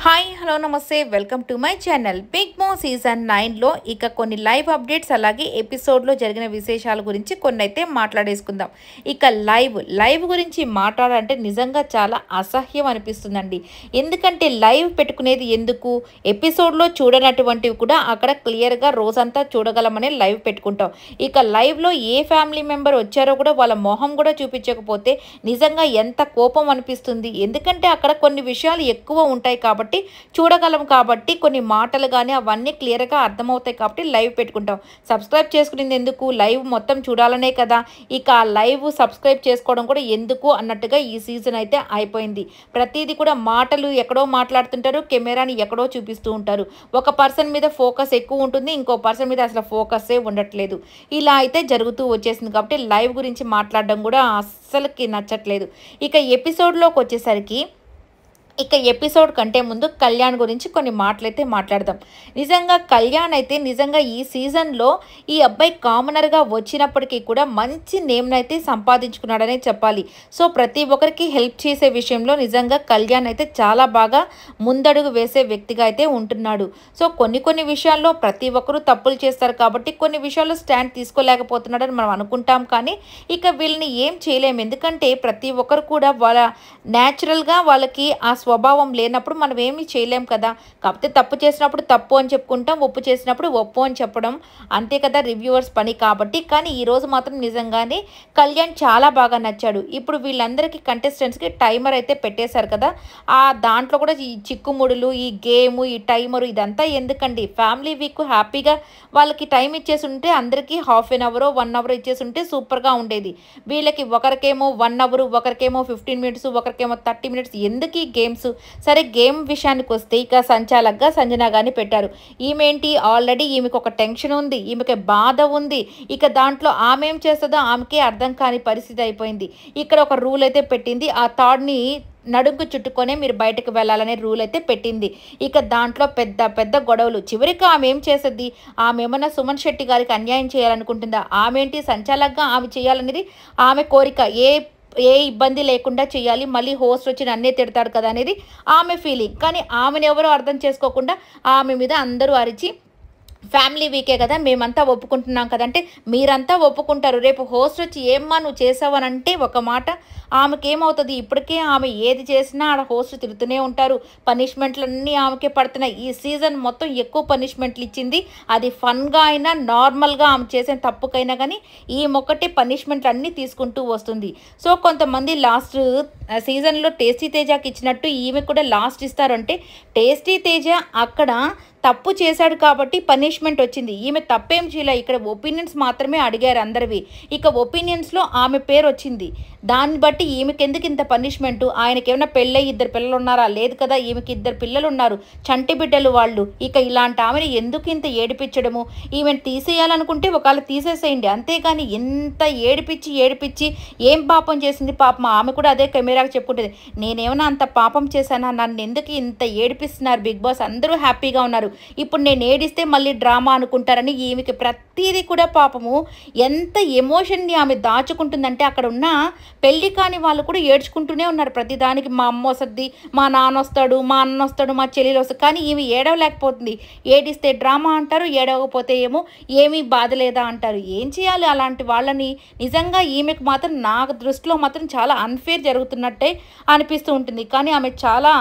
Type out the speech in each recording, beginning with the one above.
Hi hello నమస్తే welcome to my channel Bigg Boss season 9లో ఇక కొన్ని లైవ్ అప్డేట్స్ అలాగే ఎపిసోడ్లో జరిగిన విశేషాల గురించి కొన్ని అయితే మాట్లాడేసుకుందాం. ఇక లైవ్ గురించి మాట్లాడాలంటే నిజంగా చాలా అసహ్యం అనిపిస్తుందండి. ఎందుకంటే లైవ్ పెట్టుకునేది ఎందుకు, ఎపిసోడ్లో చూడనటువంటివి కూడా అక్కడ క్లియర్గా రోజంతా చూడగలమనే లైవ్ పెట్టుకుంటాం. ఇక లైవ్లో ఏ ఫ్యామిలీ మెంబర్ వచ్చారో కూడా వాళ్ళ మొహం కూడా చూపించకపోతే నిజంగా ఎంత కోపం అనిపిస్తుంది. ఎందుకంటే అక్కడ కొన్ని విషయాలు ఎక్కువ ఉంటాయి కాబట్టి చూడగలం, కాబట్టి కొన్ని మాటలు కానీ అవన్నీ క్లియర్గా అర్థమవుతాయి కాబట్టి లైవ్ పెట్టుకుంటాం. సబ్స్క్రైబ్ చేసుకునేది ఎందుకు, లైవ్ మొత్తం చూడాలనే కదా. ఇక ఆ లైవ్ సబ్స్క్రైబ్ చేసుకోవడం కూడా ఎందుకు అన్నట్టుగా ఈ సీజన్ అయితే అయిపోయింది. ప్రతిదీ కూడా మాటలు ఎక్కడో మాట్లాడుతుంటారు, కెమెరాని ఎక్కడో చూపిస్తూ ఉంటారు. ఒక పర్సన్ మీద ఫోకస్ ఎక్కువ ఉంటుంది, ఇంకో పర్సన్ మీద అసలు ఫోకస్సే ఉండట్లేదు. ఇలా అయితే జరుగుతూ వచ్చేసింది కాబట్టి లైవ్ గురించి మాట్లాడడం కూడా అస్సలకి నచ్చట్లేదు. ఇక ఎపిసోడ్లోకి వచ్చేసరికి ఎపిసోడ్ కంటే ముందు కళ్యాణ్ గురించి కొన్ని మాటలైతే మాట్లాడదాం. నిజంగా కళ్యాణ్ అయితే నిజంగా ఈ సీజన్లో ఈ అబ్బాయి కామనర్గా వచ్చినప్పటికీ కూడా మంచి నేమ్నైతే సంపాదించుకున్నాడనే చెప్పాలి. సో ప్రతి ఒక్కరికి హెల్ప్ చేసే విషయంలో నిజంగా కళ్యాణ్ అయితే చాలా బాగా ముందడుగు వేసే వ్యక్తిగా అయితే ఉంటున్నాడు. సో కొన్ని విషయాల్లో ప్రతి ఒక్కరూ తప్పులు చేస్తారు కాబట్టి కొన్ని విషయాల్లో స్టాండ్ తీసుకోలేకపోతున్నాడని మనం అనుకుంటాం. కానీ ఇక వీళ్ళని ఏం చేయలేము, ఎందుకంటే ప్రతి ఒక్కరు కూడా వాళ్ళ న్యాచురల్గా వాళ్ళకి ఆ స్వభావం లేనప్పుడు మనం ఏమీ చేయలేం కదా. కాకపోతే తప్పు చేసినప్పుడు తప్పు అని చెప్పుకుంటాం, ఒప్పు చేసినప్పుడు ఒప్పు అని చెప్పడం అంతే కదా రివ్యూవర్స్ పని కాబట్టి. కానీ ఈరోజు మాత్రం నిజంగానే కళ్యాణ్ చాలా బాగా నచ్చాడు. ఇప్పుడు వీళ్ళందరికీ కంటెస్టెంట్స్కి టైమర్ అయితే పెట్టేశారు కదా, ఆ దాంట్లో కూడా ఈ చిక్కుముడులు, ఈ గేము, ఈ టైమరు ఇదంతా ఎందుకండి. ఫ్యామిలీ వీక్ హ్యాపీగా వాళ్ళకి టైం ఇచ్చేసి ఉంటే అందరికీ హాఫ్ అన్ అవర్ 1 అవర్ ఇచ్చేసి ఉంటే సూపర్గా ఉండేది. వీళ్ళకి ఒకరికేమో 1 అవర్, ఒకరికేమో 15 మినిట్స్, ఒకరికేమో 30 మినిట్స్. ఎందుకు ఈ గేమ్స్? సరే గేమ్ విషయానికి వస్తే ఇక సంచాలక్గా సంజన గారిని పెట్టారు. ఈమెంటి ఆల్రెడీ ఈమెకు ఒక టెన్షన్ ఉంది, ఈమెకి బాధ ఉంది. ఇక దాంట్లో ఆమె ఏం చేస్తుందో ఆమెకే అర్థం కాని పరిస్థితి అయిపోయింది. ఇక్కడ ఒక రూల్ అయితే పెట్టింది, ఆ థాడ్ని నడుంకు చుట్టుకొనే మీరు బయటకు వెళ్ళాలనే రూల్ అయితే పెట్టింది. ఇక దాంట్లో పెద్ద గొడవలు. చివరికి ఆమె ఏం చేస్తుంది, ఆమె ఏమన్నా సుమన్ శెట్టి గారికి అన్యాయం చేయాలనుకుంటుందా? ఆమె ఏంటి సంచాలక్గా ఆమె చేయాలనేది ఆమె కోరిక. ఏ ఇబ్బంది లేకుండా చేయాలి, మళ్ళీ హోస్ట్ వచ్చి నన్నే తిడతాడు కదా అనేది ఆమె ఫీలింగ్. కానీ ఆమెను ఎవరో అర్థం చేసుకోకుండా ఆమె మీద అందరూ అరిచి ఫ్యామిలీ వీకే కదా మేమంతా ఒప్పుకుంటున్నాం కదంటే మీరంతా ఒప్పుకుంటారు, రేపు హోస్ట్ వచ్చి ఏమ్మా నువ్వు చేసావనంటే ఒక మాట ఆమెకేమవుతుంది. ఇప్పటికే ఆమె ఏది చేసినా ఆడ హోస్ట్ తిరుగుతూనే ఉంటారు, పనిష్మెంట్లన్నీ ఆమెకే పడుతున్నాయి. ఈ సీజన్ మొత్తం ఎక్కువ పనిష్మెంట్లు ఇచ్చింది, అది ఫన్గా అయినా నార్మల్గా ఆమె చేసిన తప్పుకైనా కానీ ఈ మొక్కటే పనిష్మెంట్లు అన్నీ తీసుకుంటూ వస్తుంది. సో కొంతమంది లాస్ట్ సీజన్లో టేస్టీ తేజకి ఇచ్చినట్టు ఈమె కూడా లాస్ట్ ఇస్తారంటే టేస్టీ తేజ అక్కడ తప్పు చేశాడు కాబట్టి పనిష్మెంట్ వచ్చింది. ఈమె తప్పేం చేయలే, ఇక్కడ ఒపీనియన్స్ మాత్రమే అడిగారు అందరివి. ఇక ఒపీనియన్స్లో ఆమె పేరు వచ్చింది, దాన్ని బట్టి ఈమెకి ఎందుకు ఇంత పనిష్మెంటు? ఆయనకి ఏమైనా పెళ్ళై 2 పిల్లలు ఉన్నారా? లేదు కదా, ఈమెకి 2 పిల్లలు ఉన్నారు, చంటి బిడ్డలు వాళ్ళు. ఇక ఇలాంటి ఆమెను ఎందుకు ఇంత ఏడిపించడము? ఈమెను తీసేయాలనుకుంటే ఒకవేళ తీసేసేయండి, అంతేగాని ఎంత ఏడిపించి ఏం పాపం చేసింది? పాపం ఆమె కూడా అదే కెమెరాకి చెప్పుకుంటుంది, నేనేమైనా అంత పాపం చేశానా? నన్ను ఎందుకు ఇంత ఏడిపిస్తున్నారు బిగ్ బాస్? అందరూ హ్యాపీగా ఉన్నారు, ఇప్పుడు నేను ఏడిస్తే మళ్ళీ డ్రామా అనుకుంటారని ఈమెకి ప్రతిదీ కూడా పాపము ఎంత ఎమోషన్ని ఆమె దాచుకుంటుందంటే అక్కడ ఉన్న పెళ్లి కాని వాళ్ళు కూడా ఏడ్చుకుంటూనే ఉన్నారు ప్రతిదానికి. మా అమ్మ వస్తుంది, మా నాన్న వస్తాడు, మా అన్న వస్తాడు, మా చెల్లెలు వస్తాడు. కానీ ఈమె ఏడవలేకపోతుంది. ఏడిస్తే డ్రామా అంటారు, ఏడవకపోతే ఏమో ఏమీ బాధ లేదా అంటారు. ఏం చేయాలి అలాంటి వాళ్ళని? నిజంగా ఈమెకు మాత్రం నా దృష్టిలో మాత్రం చాలా అన్ఫేర్ జరుగుతున్నట్టే అనిపిస్తూ ఉంటుంది. కానీ ఆమె చాలా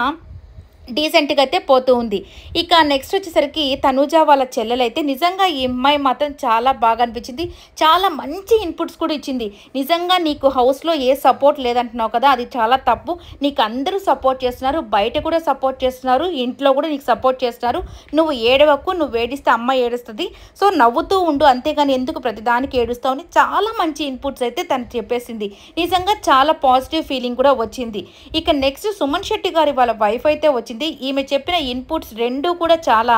డీసెంట్గా అయితే పోతూ ఉంది. ఇక నెక్స్ట్ వచ్చేసరికి తనూజ వాళ్ళ చెల్లెలైతే నిజంగా ఈ అమ్మాయి మాత్రం చాలా బాగా అనిపించింది, చాలా మంచి ఇన్పుట్స్ కూడా ఇచ్చింది. నిజంగా నీకు హౌస్లో ఏ సపోర్ట్ లేదంటున్నావు కదా, అది చాలా తప్పు. నీకు అందరూ సపోర్ట్ చేస్తున్నారు, బయట కూడా సపోర్ట్ చేస్తున్నారు, ఇంట్లో కూడా నీకు సపోర్ట్ చేస్తున్నారు. నువ్వు ఏడవకు, నువ్వు ఏడిస్తే అమ్మ ఏడుస్తుంది, సో నవ్వుతూ ఉండు, అంతేగాని ఎందుకు ప్రతిదానికి ఏడుస్తావు అని చాలా మంచి ఇన్పుట్స్ అయితే తను చెప్పేసింది. నిజంగా చాలా పాజిటివ్ ఫీలింగ్ కూడా వచ్చింది. ఇక నెక్స్ట్ సుమన్ శెట్టి గారి వాళ్ళ వైఫ్ అయితే వచ్చింది. ఈమె చెప్పిన ఇన్పుట్స్ 2 కూడా చాలా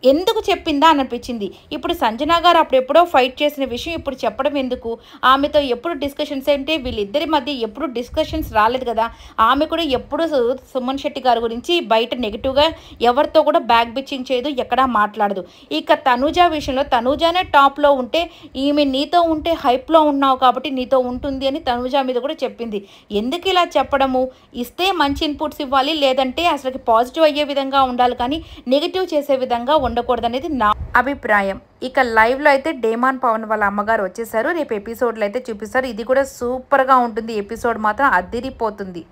ఎందుకు చెప్పిందా అని అనిపించింది. ఇప్పుడు సంజన గారు అప్పుడెప్పుడో ఫైట్ చేసిన విషయం ఇప్పుడు చెప్పడం ఎందుకు? ఆమెతో ఎప్పుడు డిస్కషన్స్ అంటే వీళ్ళిద్దరి మధ్య ఎప్పుడు డిస్కషన్స్ రాలేదు కదా! ఆమె కూడా ఎప్పుడు సుమన్ శెట్టి గారి గురించి బయట నెగెటివ్‌గా ఎవరితో కూడా బ్యాక్ బిచ్చింగ్ చేయదు. ఎక్కడా మాట్లాడదు. ఇక తనూజ విషయంలో తనూజనే టాప్‌లో ఉంటే ఈమె నీతో ఉంటే హైప్‌లో ఉన్నావు కాబట్టి నీతో ఉంటుంది అని తనూజ మీద కూడా చెప్పింది. ఎందుకు ఇలా చెప్పడము? ఇస్తే మంచి ఇన్పుట్స్ ఇవ్వాలి. లేదంటే అసలుకి పాజిటివ్ అయ్యే విధంగా ఉండాలి కానీ నెగెటివ్ చేసే విధంగా ఉండకూడదనేది నా అభిప్రాయం. ఇక లైవ్‌లో అయితే డేమాన్ పవన్ వాళ్ళ అమ్మగారు వచ్చేసారు. రేపు ఎపిసోడ్‌లో అయితే చూపిస్తారు. ఇది కూడా సూపర్‌గా ఉంటుంది. ఎపిసోడ్ మాత్రం అదిరిపోతుంది.